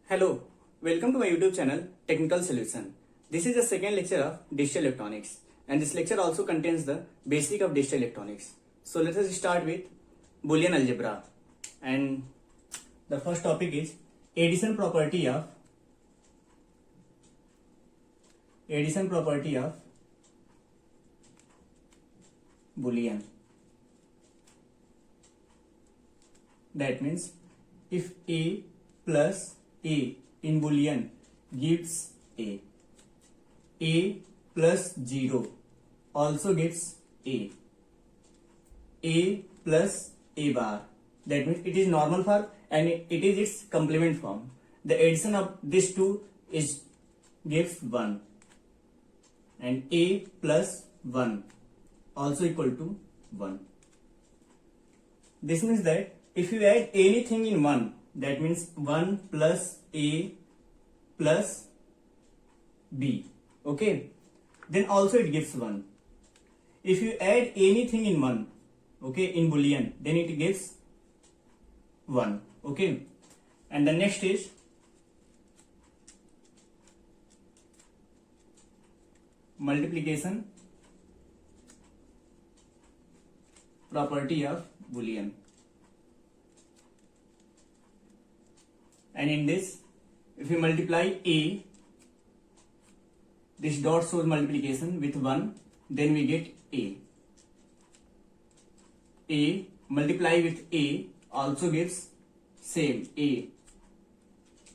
Hello, welcome to my YouTube channel Technical Solution. This is the second lecture of digital electronics, and this lecture also contains the basic of digital electronics. So let us start with Boolean algebra, and the first topic is addition property of Boolean. That means if A plus A in Boolean gives A plus 0 also gives A plus A bar. That means it is normal form and it is its complement form. The addition of these two gives 1, and A plus 1 also equal to 1. This means that if you add anything in 1, that means 1 plus A plus B, okay, then also it gives 1. If you add anything in 1, okay, in Boolean, then it gives 1, okay. And the next is multiplication property of Boolean. And in this, if you multiply A, this dot shows multiplication with 1, then we get A. A multiply with A also gives same A.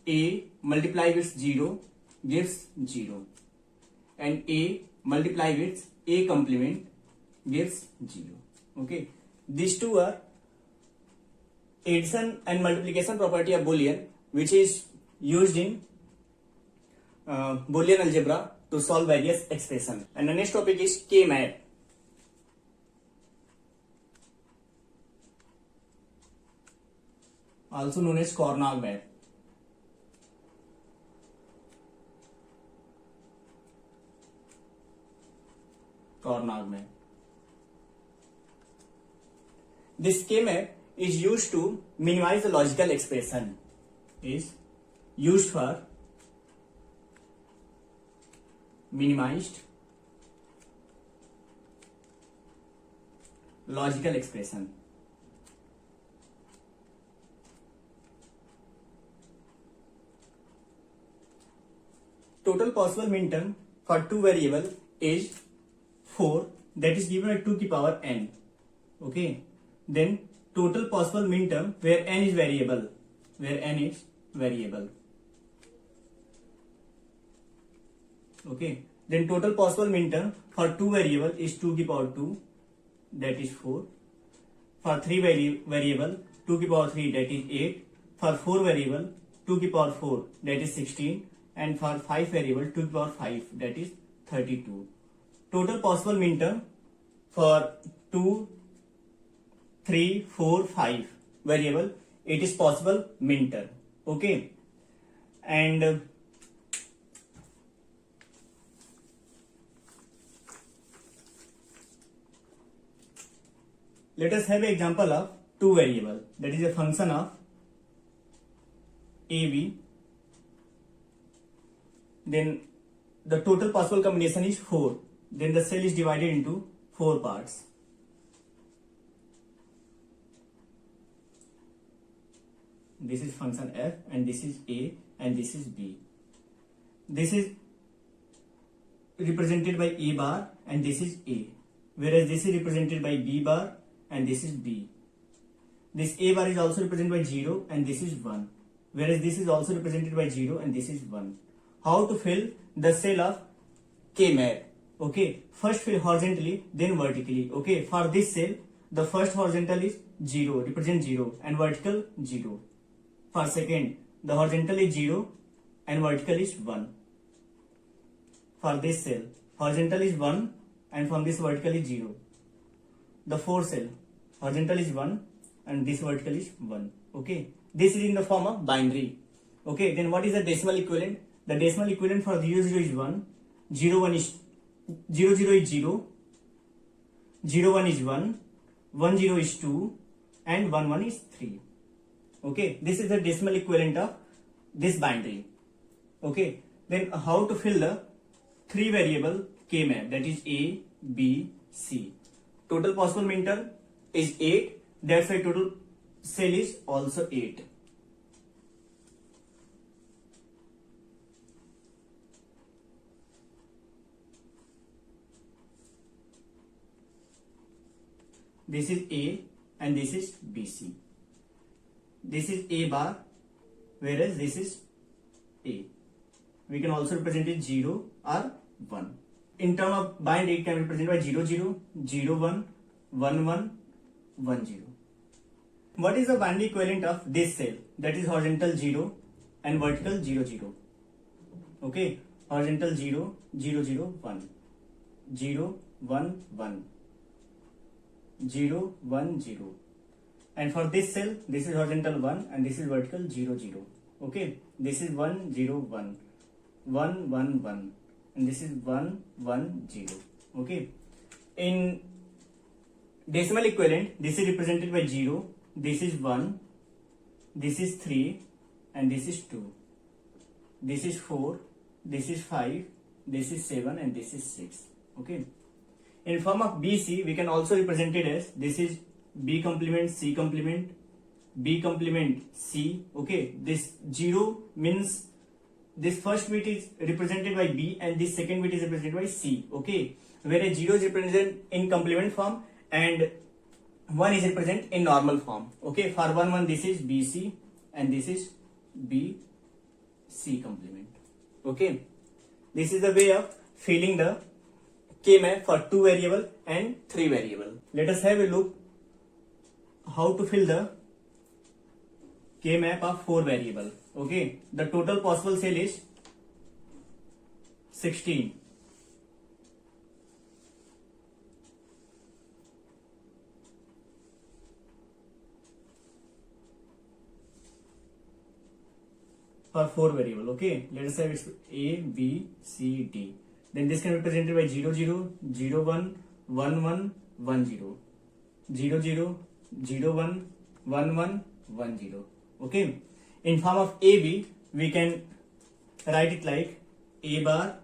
A multiply with 0 gives 0. And A multiply with A complement gives 0. Okay. These two are addition and multiplication property of Boolean, which is used in Boolean algebra to solve various expressions. And the next topic is K-map. Also known as Karnaugh map. Karnaugh map. This K-map is used to minimize the logical expression. Is used for minimized logical expression. Total possible minterm for two variable is 4, that is given at 2 to the power n. Okay. Then total possible minterm where n is variable. Okay. Then total possible minterm for two variable is 2 to the power 2, that is 4. For 3 variable 2 to the power 3, that is 8. For 4 variable 2 to the power 4, that is 16. And for 5 variable 2 to the power 5, that is 32. Total possible minterm for 2, 3, 4, 5 variable, it is possible minterm. Okay. And let us have an example of two variable, that is a function of AB. Then the total possible combination is 4. Then the cell is divided into 4 parts. This is function f, and this is a, and this is b. This is represented by a bar, and this is a, whereas this is represented by b bar, and this is b. This a bar is also represented by 0, and this is 1, whereas this is also represented by 0, and this is 1. How to fill the cell of K-map? Okay, first fill horizontally, then vertically. Okay, for this cell, the first horizontal is 0, represent 0, and vertical 0. For second, the horizontal is 0 and vertical is 1. For this cell, horizontal is 1 and from this vertical is 0. The fourth cell, horizontal is 1 and this vertical is 1. Okay, this is in the form of binary. Okay, then what is the decimal equivalent? The decimal equivalent for 0, 0 is 1, 0, 1 is 0, 0 is 0, 0, 1 is 1, 1, 0 is 2, and 1, 1 is 3. Okay, this is the decimal equivalent of this binary. Okay, then how to fill the 3 variable K map, that is A, B, C. Total possible minter is 8, that's why total cell is also 8. This is A and this is BC. This is A bar, whereas this is A. We can also represent it 0 or 1. In terms of binary, it can be represented by 0, 0, 0, 1, 1, 1, 1, 0. What is the binary equivalent of this cell? That is horizontal 0 and vertical 0, 0. Okay, horizontal 0, 0, 0, 1, 0, 1, 1, 0, 1, 0. And for this cell, this is horizontal 1 and this is vertical 0, 0. Okay, this is 1, 0, 1, 1, 1, 1, and this is 1, 1, 0. Okay, in decimal equivalent, this is represented by 0, this is 1, this is 3, and this is 2. This is 4, this is 5, this is 7, and this is 6. Okay. In form of BC, we can also represent it as this is B complement, C complement, B complement, C. Okay, this 0 means this first bit is represented by B and this second bit is represented by C. Okay, whereas 0 is represented in complement form and 1 is represented in normal form. Okay, for 1, 1, this is BC and this is BC complement. Okay, this is the way of filling the K map for 2 variable and 3 variable. Let us have a look how to fill the K map of 4 variable. Okay, the total possible cell is 16. For 4 variable. Okay, let us have A, B, C, D. Then this can be represented by 0, 0, 0, 1, 1, 1, 1, 0, 0, 0, 0, 1, 1, 1, 1, 0. Okay, in form of AB, we can write it like A bar,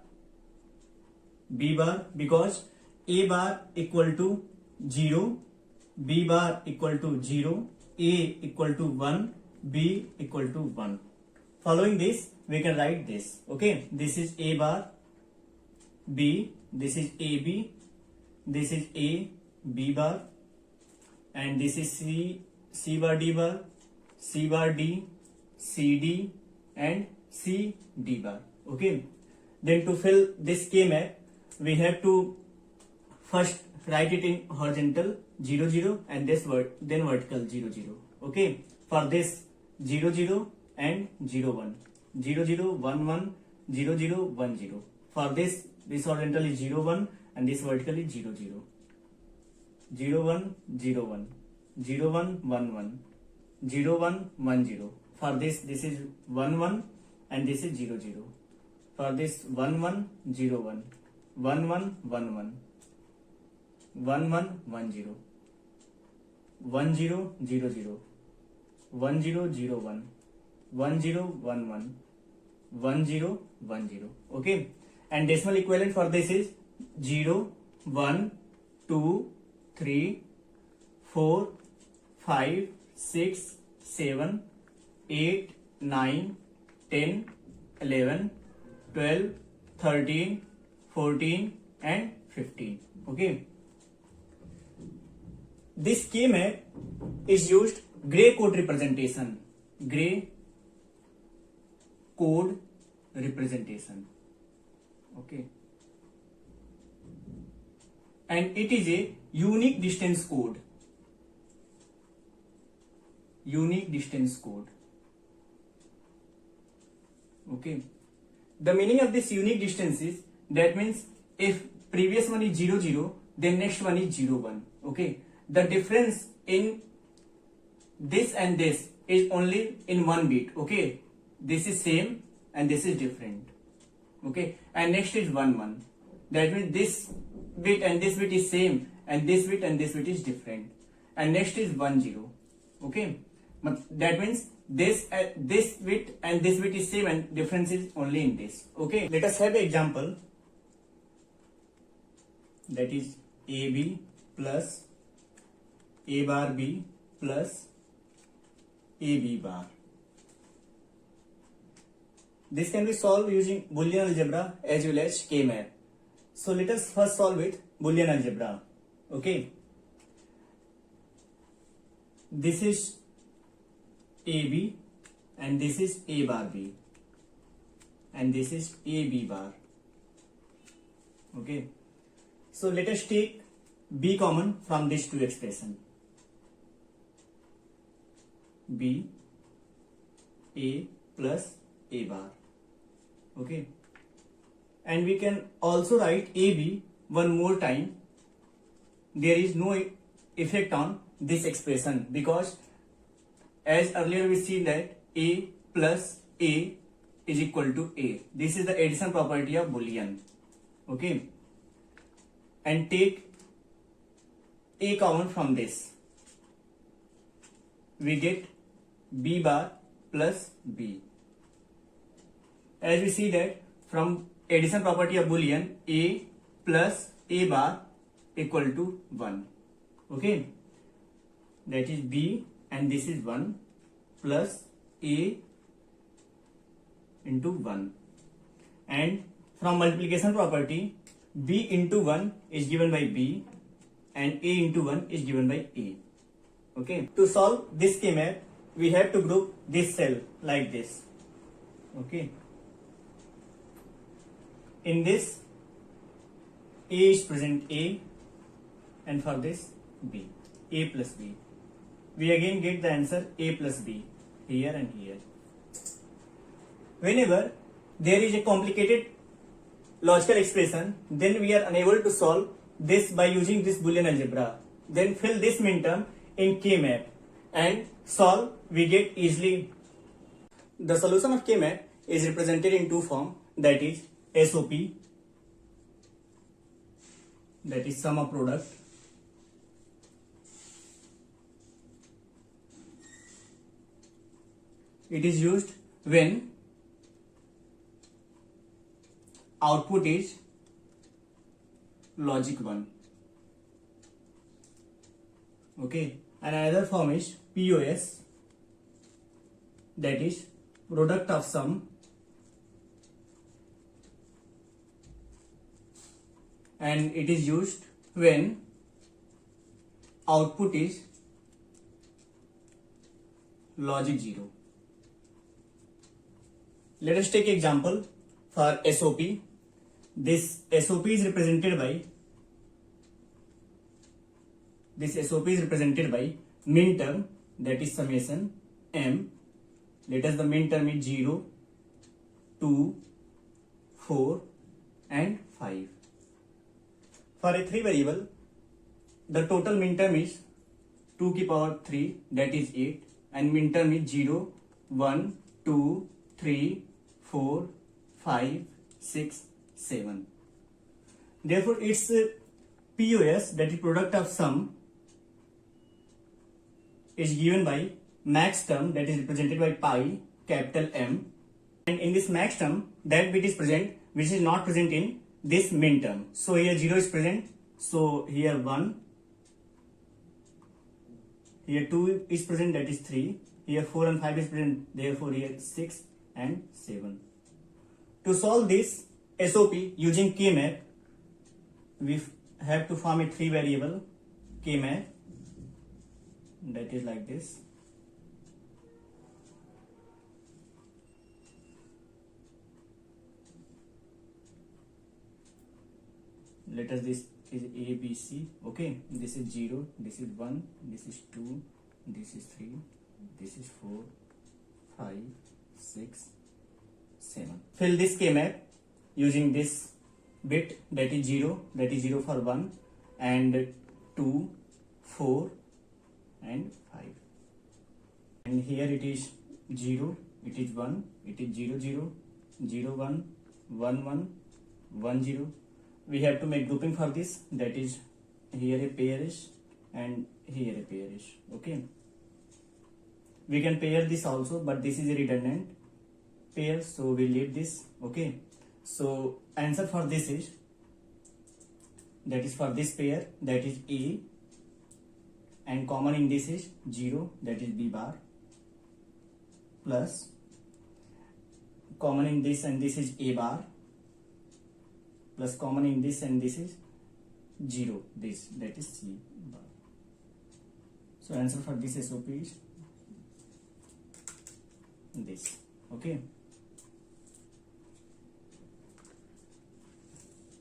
B bar, because A bar equal to 0, B bar equal to 0, A equal to 1, B equal to 1. Following this, we can write this. Okay, this is A bar, B, this is AB, this is A, B bar, and this is C bar, D bar, C bar, D, C, D, and C, D bar. Okay, then to fill this K map, we have to first write it in horizontal 0, 0 and this then vertical 0, 0. Okay, for this 0, 0 and 0, 1, 0, 0, 1, 1, 0, 0, 1, 0. For this horizontal is 0, 1 and this vertical is 0, 0, 0, 1, 0, 1, 0, 1, 1, 1, 0, 1, 1, 0. For this is 1, 1 and this is 0, 0. For this 1, 1, 0, 1, 1, 1, 1, 1, 1, 1, 1, 0, 1, 0, 0, 0, 1, 0, 0, 1, 1, 0, 1, 1, 1, 0, 1, 0. Okay, and decimal equivalent for this is 0, 1, 2, 3, 4, 5, 6, 7, 8, 9, 10, 11, 12, 13, 14 and 15. Okay, this K map is used gray code representation. Gray code representation. Okay, and it is a unique distance code. Unique distance code. Okay, the meaning of this unique distance is that means if previous one is 0, 0, then next one is 0, 1. Okay, the difference in this and this is only in 1 bit. Okay, this is same and this is different. Okay, and next is 1, 1. That means this bit and this bit is same and this bit and this bit is different. And next is 1, 0. Okay, but that means this bit and this bit is same and difference is only in this. Okay, let us have an example, that is AB plus A bar B plus AB bar. This can be solved using Boolean algebra as well as K-map. So let us first solve with Boolean algebra. Okay, this is AB and this is A bar B and this is AB bar. Okay, so let us take B common from these two expressions. B A plus A bar. Okay, and we can also write AB one more time. There is no effect on this expression because as earlier we see that A plus A is equal to A. This is the addition property of Boolean. Okay, and take A common from this. We get B bar plus B. As we see that from addition property of Boolean, A plus A bar equal to 1. Okay, that is B and this is 1 plus A into 1, and from multiplication property B into 1 is given by B and A into 1 is given by A. Okay, to solve this K-map we have to group this cell like this. Okay, in this A is present A and for this B, A plus B. We again get the answer A plus B here and here. Whenever there is a complicated logical expression, then we are unable to solve this by using this Boolean algebra. Then fill this minterm in K-map and solve, we get easily. The solution of K-map is represented in two forms, that is SOP, that is sum of product, it is used when output is logic 1. Okay, and another form is POS, that is product of sum, and it is used when output is logic 0. Let us take example for SOP. This SOP is represented by minterm, that is summation m. Let us the minterm is 0, 2, 4 and 5. For a 3 variable, the total minterm is 2 की power 3, that is 8, and minterm is 0, 1, 2, 3, 4, 5, 6, 7. Therefore, its POS, that is product of sum, is given by max term, that is represented by pi capital M, and in this max term that bit is present which is not present in this minterm. So here 0 is present, so here 1, here 2 is present, that is 3, here 4 and 5 is present, therefore here 6 and 7. To solve this SOP using K-map, we have to form a 3 variable K-map, that is like this. Let us, this is A, B, C. Okay, this is 0, this is 1, this is 2, this is 3, this is 4, 5, 6, 7. Fill this K-map using this bit, that is 0, that is 0 for 1 and 2, 4 and 5. And here it is 0, it is 1, it is 0, 0, 0, 1, 1, 1, 1, 0. We have to make grouping for this, that is here a pair is and here a pair is. Okay, We can pair this also, but this is a redundant pair, so we leave this. Okay, so answer for this is, that is for this pair, that is A, and common in this is 0, that is B bar, plus common in this and this is A bar, plus common in this and this is 0, this, that is C bar. So answer for this SOP is this. Okay,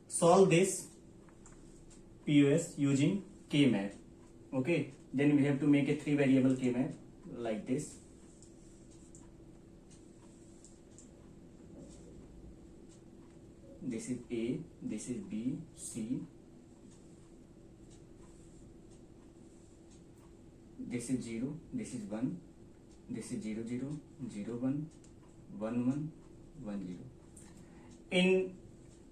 solve this POS using K-map. Okay, then we have to make a 3 variable K-map like this. This is A, this is B, C, this is 0, this is 1, this is 0, 0, 0, 1, 1, 1, 1, 0. In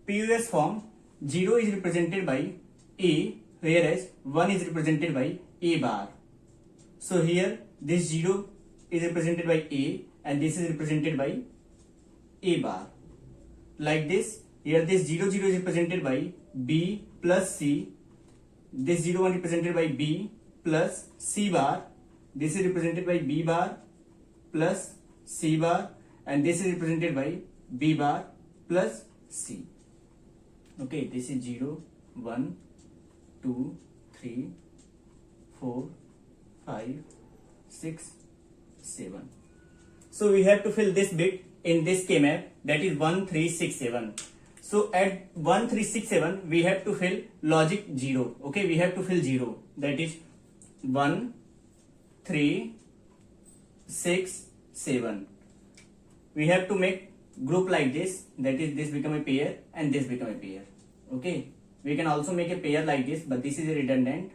POS form, 0 is represented by A, whereas 1 is represented by A bar. So here this 0 is represented by A and this is represented by A bar. Like this, here this 0, 0 is represented by B plus C, this 0, 1 represented by B plus C bar, this is represented by B bar plus C bar, and this is represented by B bar plus C. Okay, this is 0, 1, 2, 3, 4, 5, 6, 7. So we have to fill this bit in this K-map, that is 1, 3, 6, 7. So at 1, 3, 6, 7 we have to fill logic 0. Okay, we have to fill 0, that is 1, 3, 6, 7. We have to make group like this, that is this become a pair and this become a pair. Okay, we can also make a pair like this, but this is a redundant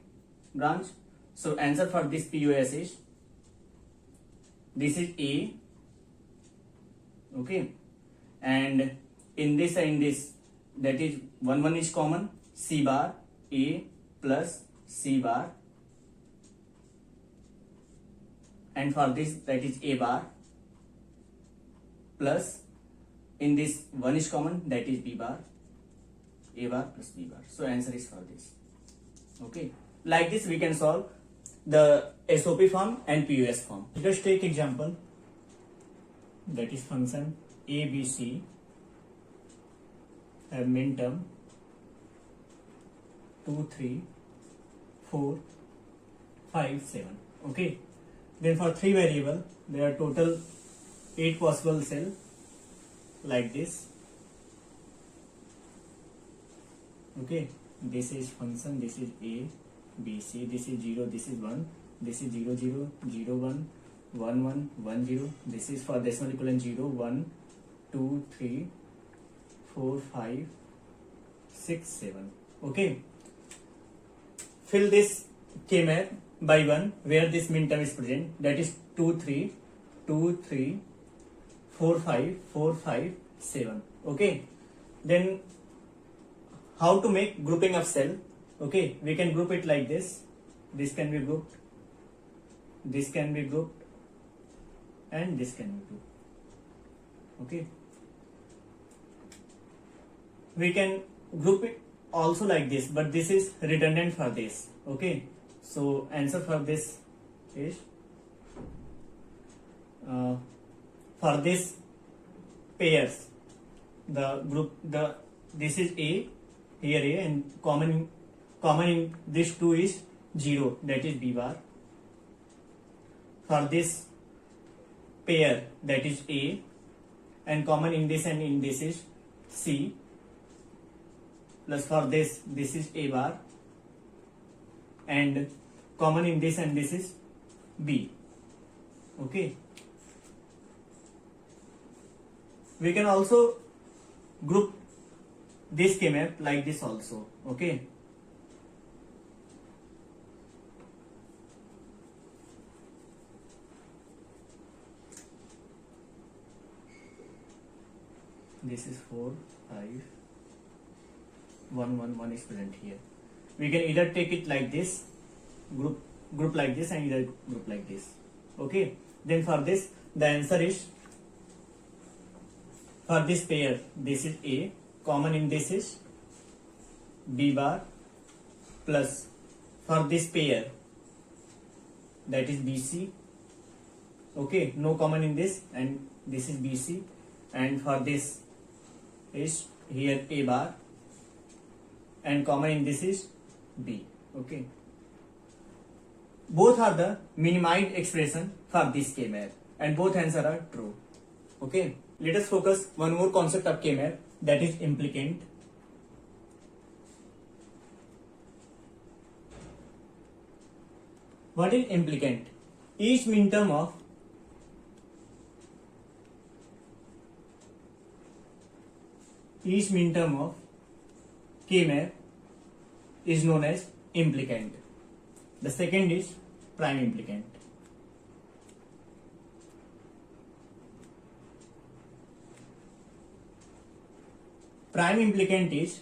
branch. So answer for this POS is, this is A. Okay, and in this and this, that is 1, 1 is common, C bar, A plus C bar, and for this that is A bar, plus in this 1 is common, that is B bar, A bar plus B bar. So answer is for this. Okay, like this we can solve the SOP form and POS form. Just take example, that is function ABC have minterm 2, 3, 4, 5, 7. Okay, then for 3 variable there are total 8 possible cell like this. Okay, this is function, this is A, B, C, this is 0, this is 1, this is 0, 0, 0, 1, 1, 1, 1, 0. This is for decimal equivalent 0, 1, 2, 3, 4, 5, 6, 7. Okay, fill this K-map by 1 where this minterm is present, that is 2, 3, 2, 3, 4, 5, 4, 5, 7. Okay, then how to make grouping of cell? Okay, we can group it like this. This can be grouped, this can be grouped, and this can be grouped. Okay, we can group it also like this, but this is redundant for this. Okay, so answer for this is, for this pairs, the group, this is A, here A, and common in this 2 is 0, that is B bar. For this pair, that is A, and common in this and in this is C, plus for this is A bar, and common in this and this is B. Okay, we can also group this K-map like this also. Okay, this is 4, 5, 1, 1, 1 is present here. We can either take it like this, group like this, and either group like this. Okay, Then for this, the answer is, for this pair, this is A, common in this is B bar, plus for this pair, that is BC. Okay, no common in this, and this is BC, and for this is here A bar, and common in this is B. Okay, both are the minimized expression for this K-map, and both answers are true. Okay, let us focus one more concept of K-map, that is implicant. What is implicant? Each minterm of K-map is known as implicant. The second is prime implicant. Prime implicant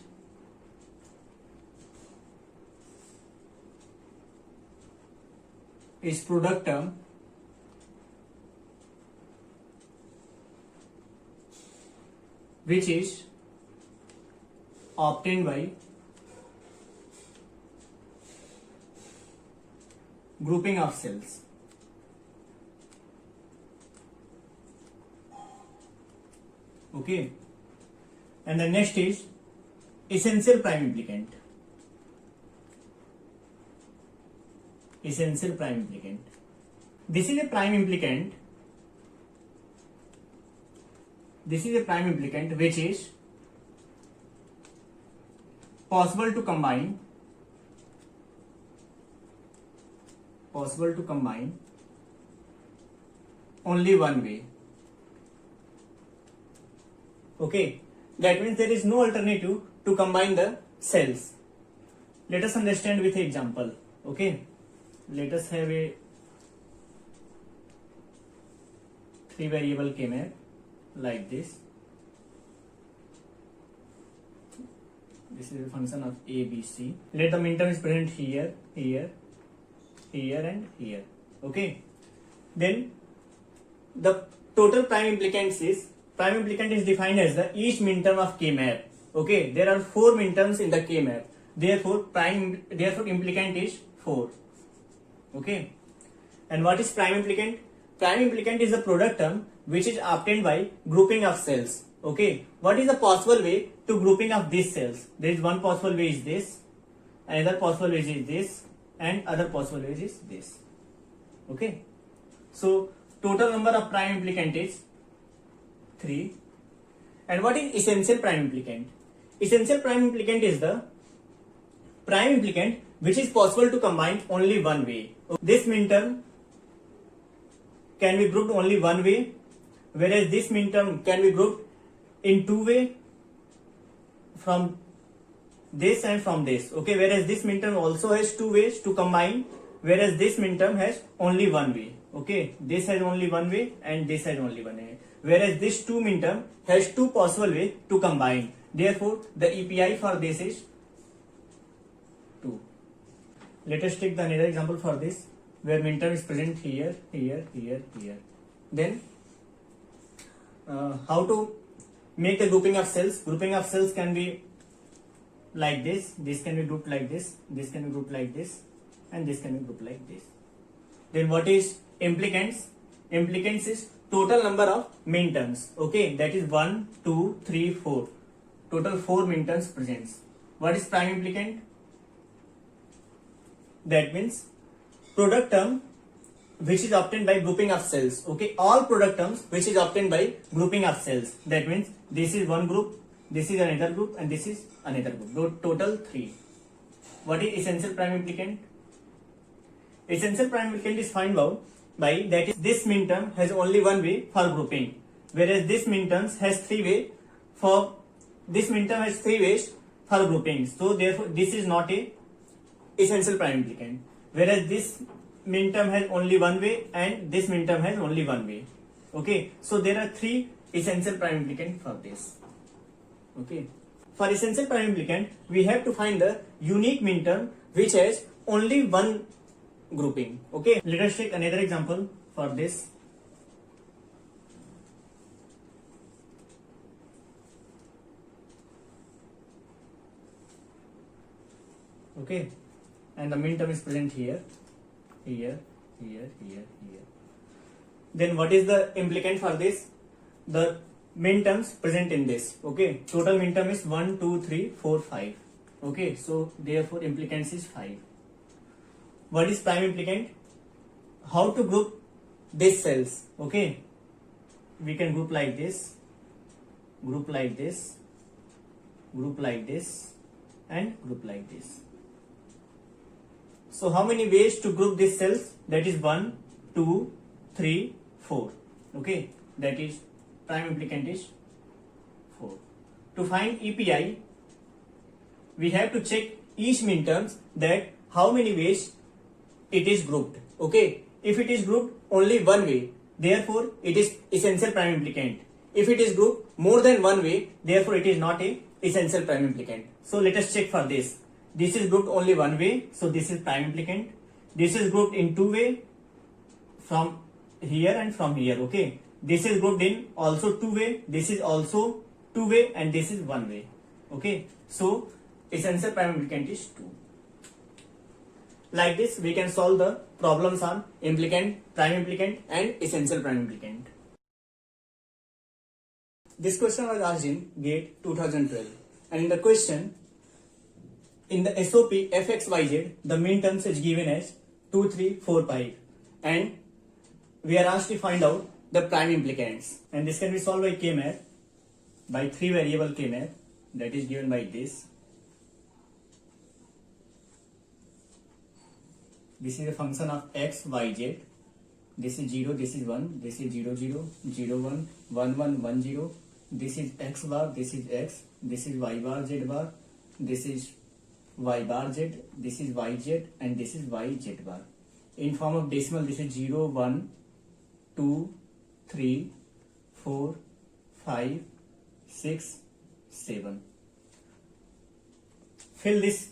is product term which is obtained by grouping of cells. Okay, and the next is essential prime implicant. Essential prime implicant. This is a prime implicant. This is a prime implicant which is possible to combine only one way. Okay, that means there is no alternative to combine the cells. Let us understand with an example. Okay, let us have a 3 variable K-map like this. This is a function of A, B, C. Let the minterm is present here, here, here, and here. Okay. Then the total prime implicant is defined as the each minterm of K-map. Okay. There are 4 minterms in the K-map. Therefore implicant is 4. Okay. And what is prime implicant? Prime implicant is the product term which is obtained by grouping of cells. Okay, what is the possible way to grouping of these cells? There is one possible way is this, another possible way is this, and other possible way is this. Okay, so total number of prime implicant is 3. And what is essential prime implicant? Essential prime implicant is the prime implicant which is possible to combine only one way. This minterm can be grouped only one way, whereas this minterm can be grouped in 2 ways, from this and from this. Okay, whereas this minterm also has 2 ways to combine, whereas this minterm has only one way. Okay, this has only one way and this has only one way, whereas this 2 minterm has 2 possible ways to combine. Therefore the EPI for this is 2. Let us take the another example for this, where minterm is present here, here, here, here. Then how to make the grouping of cells? Grouping of cells can be like this. This can be grouped like this. This can be grouped like this, and this can be grouped like this. Then what is implicants? Implicants is total number of minterms. Okay, that is 1, 2, 3, 4. Total 4 minterms presents. What is prime implicant? That means product term which is obtained by grouping of cells. Okay, all product terms which is obtained by grouping of cells. That means this is one group, this is another group, and this is another group. Total 3. What is essential prime implicant? Essential prime implicant is found out by that is this minterm has only one way for grouping, whereas this minterm has 3 ways for grouping. So therefore this is not a essential prime implicant, whereas this minterm has only one way and this minterm has only one way. Okay, so there are 3 essential prime implicant for this. Okay, for essential prime implicant we have to find the unique minterm which has only one grouping. Okay, let us take another example for this. Okay, and the minterm is present here, here, here, here, here. Then what is the implicant for this? The minterms present in this. Okay, total minterm is 1, 2, 3, 4, 5. Okay, so therefore implicants is 5. What is prime implicant? How to group these cells? Okay, we can group like this, group like this, group like this, and group like this. So how many ways to group these cells? That is 1, 2, 3, 4. Okay, that is prime implicant is 4. To find EPI, we have to check each minterms that how many ways it is grouped. Okay, if it is grouped only one way, therefore it is essential prime implicant. If it is grouped more than one way, therefore it is not a essential prime implicant. So let us check for this. This is grouped only one way, so this is prime implicant. This is grouped in two way, from here and from here. Okay, this is grouped in also two way, this is also two way, and this is one way. Okay, so essential prime implicant is 2. Like this we can solve the problems on implicant, prime implicant, and essential prime implicant. This question was asked in GATE 2012, and in the question, in the SOP fxyz, the minterms is given as 2, 3, 4, 5, and we are asked to find out the prime implicants, and this can be solved by K-map, by 3 variable K-map, that is given by this. This is a function of x, y, z. This is 0, this is 1, this is 0, 0, 0, 1, 1, 1, 1, 0. This is x bar, this is x, this is y bar, z bar, this is y bar z, this is y z, and this is y z bar. In form of decimal, this is 0, 1, 2, 3, 4, 5, 6, 7. Fill this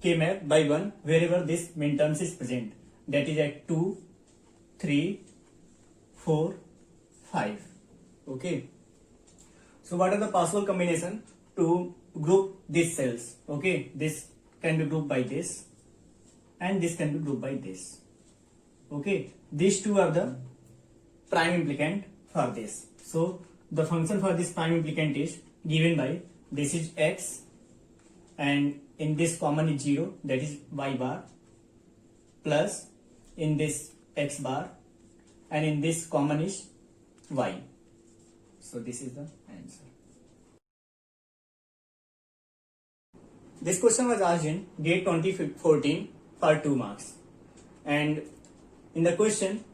K-map by 1 wherever this minterms is present. That is at 2, 3, 4, 5. Okay. So what are the possible combination to group these cells? Okay, this can be grouped by this, and this can be grouped by this. Okay, these two are the prime implicant for this. So the function for this prime implicant is given by this is x, and in this common is 0, that is y bar, plus in this x bar, and in this common is y. So this is the answer. This question was asked in GATE 2014 for 2 marks, and in the question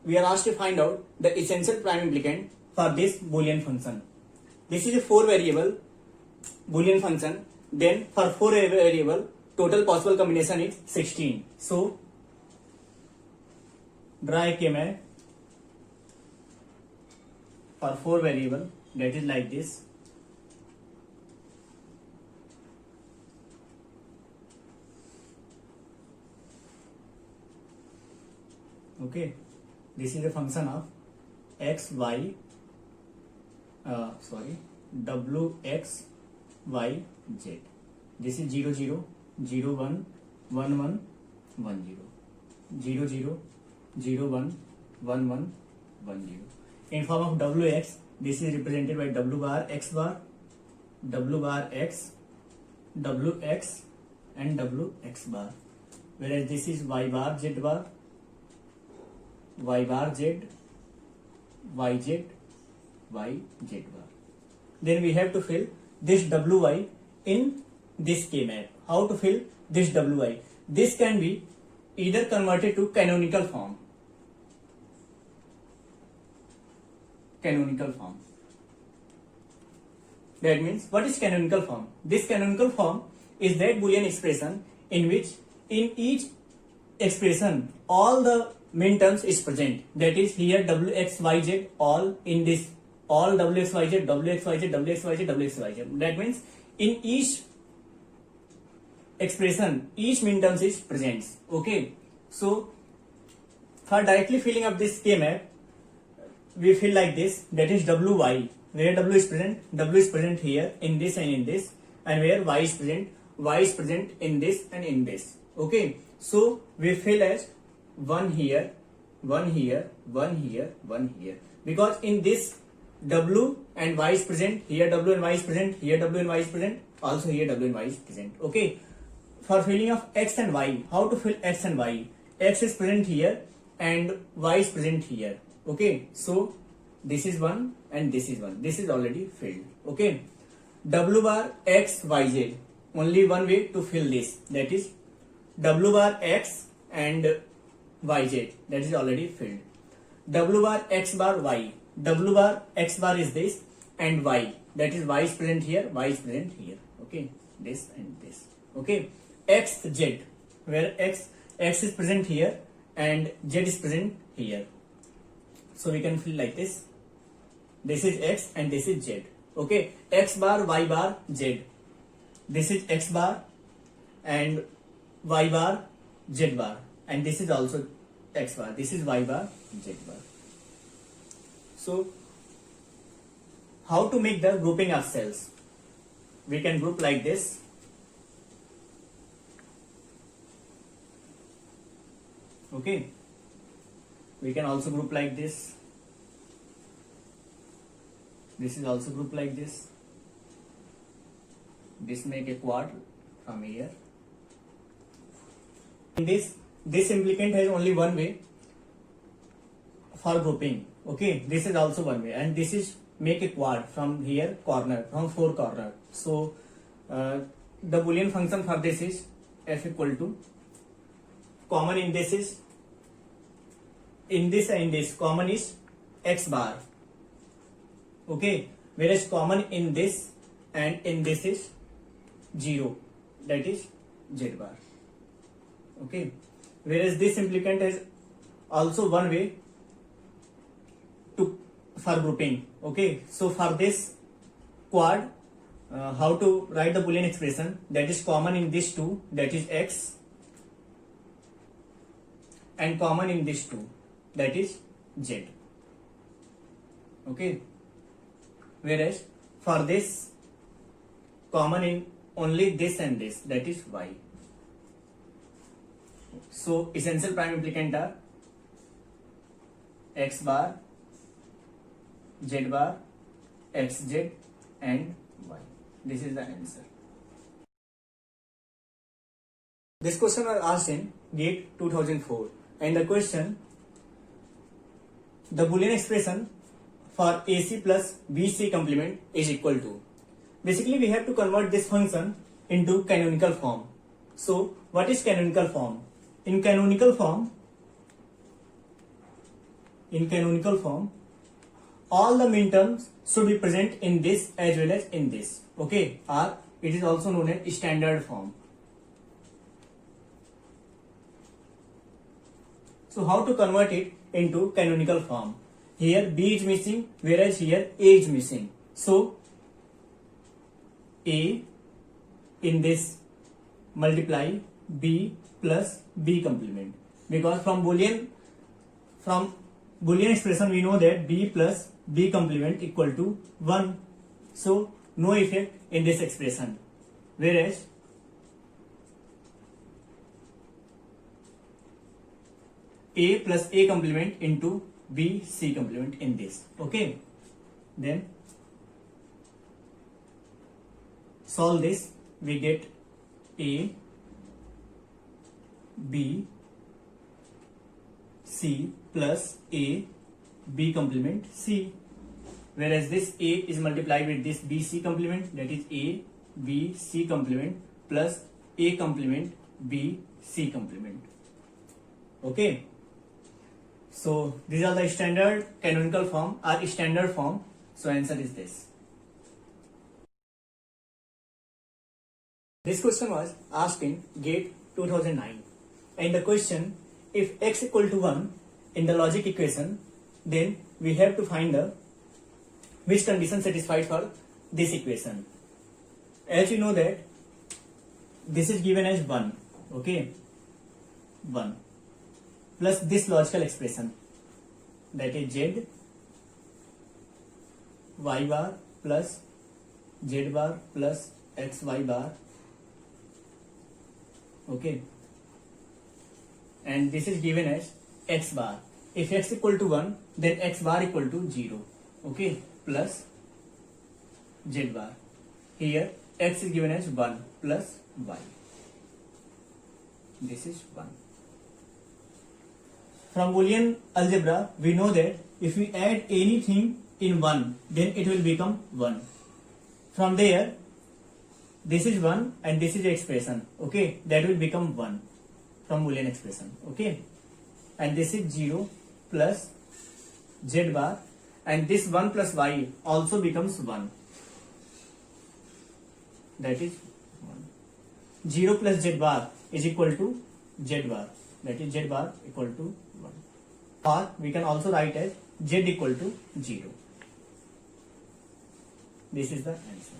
we are asked to find out the essential prime implicant for this Boolean function. This is a 4 variable Boolean function. Then for 4 variable, total possible combination is 16. So draw a K-map for 4 variable, that is like this. Okay, this is a function of x, y, w, x, y, z. This is 0, 0, 0, 1, 1, 1, 1, 0, 0, 0, 0, 1, 1, 1, 1, 0. In form of wx, this is represented by w bar x bar, w bar x, wx, and wx bar. Whereas this is y bar z bar, y bar z, yz, yz bar. Then we have to fill this wy in this K-map. How to fill this wy? This can be either converted to canonical form. Canonical form. That means, what is canonical form? This canonical form is that Boolean expression in which in each expression all the minterms is present. That is here wx, yz, all in this, all wx, yz, wx, yz, wx, yz, wx, yz. That means in each expression, each minterms is present. Okay. So for directly filling up this K-map, we fill like this. That is wy. Where w is present? W is present here in this and in this, and where y is present, y is present in this and in this. Okay, so we fill as 1 here, 1 here, 1 here, 1 here, because in this w and y is present, here w and y is present, here w and y is present, also here w and y is present. Okay, for filling of x and y, how to fill x and y? X is present here and y is present here. Okay, so this is 1 and this is 1. This is already filled. Okay, w bar x y z, only one way to fill this, that is w bar x and y z, that is already filled. W bar x bar y, w bar x bar is this and y, that is y is present here, y is present here. Okay, this and this. Okay, x z, where x is present here and z is present here, so we can fill like this. This is x and this is z. Okay, x bar y bar z, this is x bar and y bar z bar, and this is also x bar, this is y bar z bar. So how to make the grouping of cells? We can group like this. Okay, we can also group like this. This is also group like this. This make a quad from here. In this implicant has only one way for grouping. Okay, this is also one way, and this is make a quad from here corner, from 4 corner. So the Boolean function for this is f equal to, common in this is, in this and this common is x bar. Okay, whereas common in this and in this is 0, that is z bar. Okay, whereas this implicant has also one way to for grouping. Okay, so for this quad, how to write the Boolean expression, that is common in this 2, that is x, and common in this 2, that is z. Okay, whereas for this common in only this and this, that is y. So essential prime implicant are x bar, z bar, xz and y. This is the answer. This question was asked in GATE 2004, and the question, the Boolean expression for AC plus BC complement is equal to. Basically, we have to convert this function into canonical form. So, what is canonical form? In canonical form, all the minterms should be present in this as well as in this. Okay, or it is also known as standard form. So how to convert it into canonical form? Here B is missing, whereas here A is missing. So A in this multiply B plus B complement, because from Boolean expression we know that B plus B complement equal to 1. So no effect in this expression, whereas A plus A complement into B C complement in this. Okay, then solve this, we get A B C plus A B complement C, whereas this A is multiplied with this B C complement, that is A B C complement plus A complement B C complement. Okay, so these are the standard canonical form or standard form. So answer is this. This question was asked in GATE 2009, and the question, if x equal to 1 in the logic equation, then we have to find the which condition satisfied for this equation. As you know that this is given as 1, okay, 1 plus this logical expression, that is z y bar plus z bar plus xy bar Okay, and this is given as x bar. If x equal to 1, then x bar equal to 0. Okay, plus z bar. Here x is given as 1 plus y. This is 1. From Boolean algebra, we know that if we add anything in 1, then it will become 1. From there, this is 1 and this is the expression. Okay, that will become 1 from Boolean expression. Okay, and this is 0 plus z bar, and this 1 plus y also becomes 1. That is 1. 0 plus z bar is equal to z bar. That is z bar equal to 1. Or we can also write as z equal to 0. This is the answer.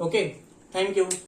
Okay, thank you.